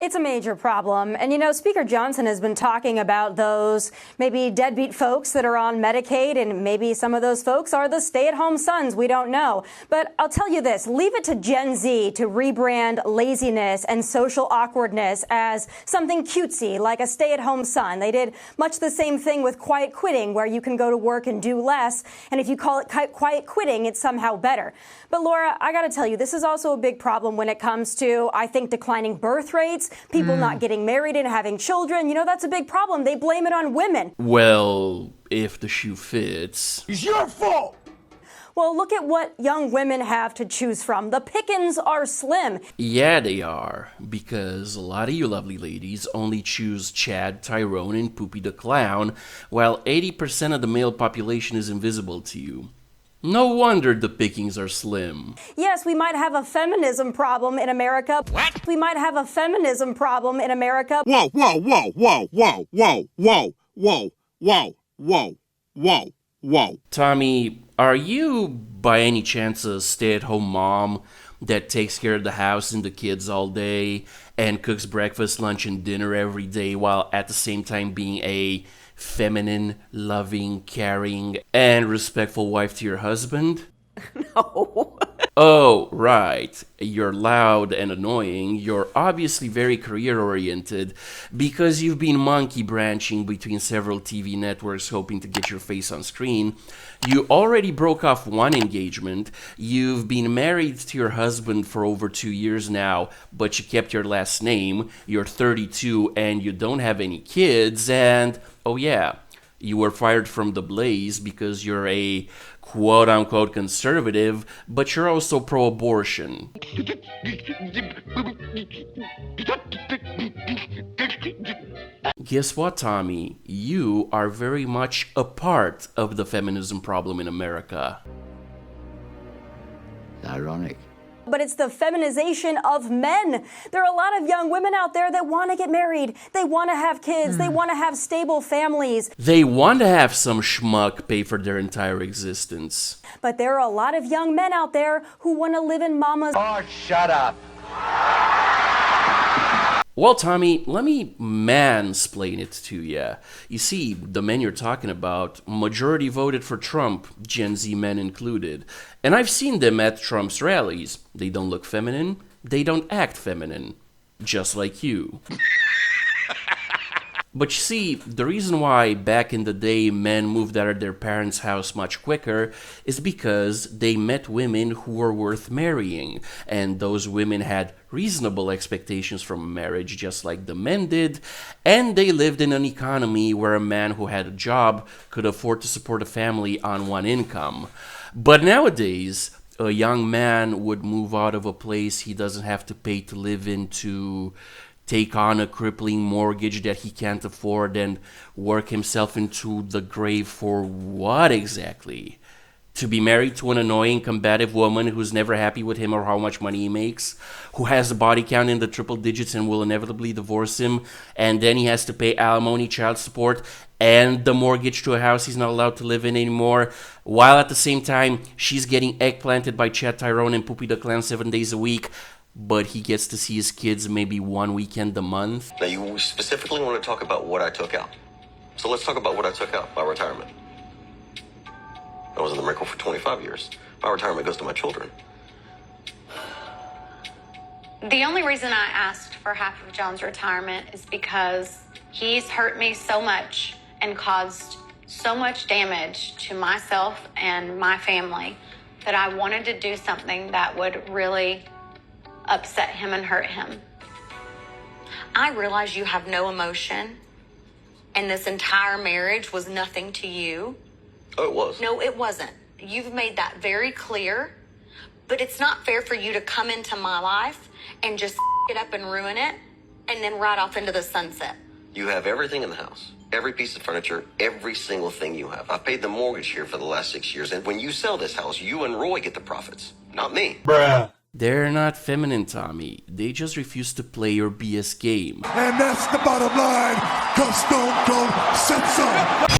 It's a major problem. And, Speaker Johnson has been talking about those maybe deadbeat folks that are on Medicaid, and maybe some of those folks are the stay-at-home sons. We don't know. But I'll tell you this, leave it to Gen Z to rebrand laziness and social awkwardness as something cutesy, like a stay-at-home son. They did much the same thing with quiet quitting, where you can go to work and do less. And if you call it quiet quitting, it's somehow better. But Laura, I got to tell you, this is also a big problem when it comes to, I think, declining birth rates. People not getting married and having children. That's a big problem. They blame it on women. Well, if the shoe fits. It's your fault! Well, look at what young women have to choose from. The pickings are slim. Yeah, they are. Because a lot of you lovely ladies only choose Chad, Tyrone, and Poopy the Clown, while 80% of the male population is invisible to you. No wonder the pickings are slim. Yes, we might have a feminism problem in America. What? We might have a feminism problem in America. Whoa, whoa, whoa, whoa, whoa, whoa, whoa, whoa, whoa, whoa, whoa, whoa. Tommy, are you by any chance a stay-at-home mom that takes care of the house and the kids all day and cooks breakfast, lunch, and dinner every day while at the same time being a feminine, loving, caring, and respectful wife to your husband? No. Oh, right. You're loud and annoying. You're obviously very career-oriented because you've been monkey branching between several TV networks hoping to get your face on screen. You already broke off one engagement. You've been married to your husband for over 2 years now, but you kept your last name. You're 32 and you don't have any kids. And, oh yeah, you were fired from The Blaze because you're a quote-unquote conservative, but you're also pro-abortion. Guess what, Tommy? You are very much a part of the feminism problem in America. Ironic. But it's the feminization of men. There are a lot of young women out there that want to get married. They want to have kids. They want to have stable families. They want to have some schmuck pay for their entire existence. But there are a lot of young men out there who want to live in mama's... Oh, shut up. Well, Tommy, let me mansplain it to you. You see, the men you're talking about, majority voted for Trump, Gen Z men included. And I've seen them at Trump's rallies. They don't look feminine. They don't act feminine. Just like you. But you see, the reason why back in the day men moved out of their parents' house much quicker is because they met women who were worth marrying, and those women had reasonable expectations from marriage just like the men did, and they lived in an economy where a man who had a job could afford to support a family on one income. But nowadays, a young man would move out of a place he doesn't have to pay to live in to take on a crippling mortgage that he can't afford and work himself into the grave for what exactly? To be married to an annoying, combative woman who's never happy with him or how much money he makes, who has a body count in the triple digits and will inevitably divorce him, and then he has to pay alimony, child support, and the mortgage to a house he's not allowed to live in anymore, while at the same time she's getting eggplanted by Chad, Tyrone, and Poopy the Clown 7 days a week, but he gets to see his kids maybe one weekend a month. Now, you specifically want to talk about what I took out. So let's talk about what I took out, my retirement. I was in the Marine Corps for 25 years. My retirement goes to my children. The only reason I asked for half of John's retirement is because he's hurt me so much and caused so much damage to myself and my family that I wanted to do something that would really upset him and hurt him. I realize you have no emotion, and this entire marriage was nothing to you. Oh, it was. No, it wasn't. You've made that very clear, but it's not fair for you to come into my life and just it up and ruin it and then ride off into the sunset. You have everything in the house. Every piece of furniture, every single thing you have. I've paid the mortgage here for the last 6 years, and when you sell this house, you and Roy get the profits, not me. Bruh. They're not feminine, Tommy. They just refuse to play your BS game. And that's the bottom line, 'cause Stone Cold said so.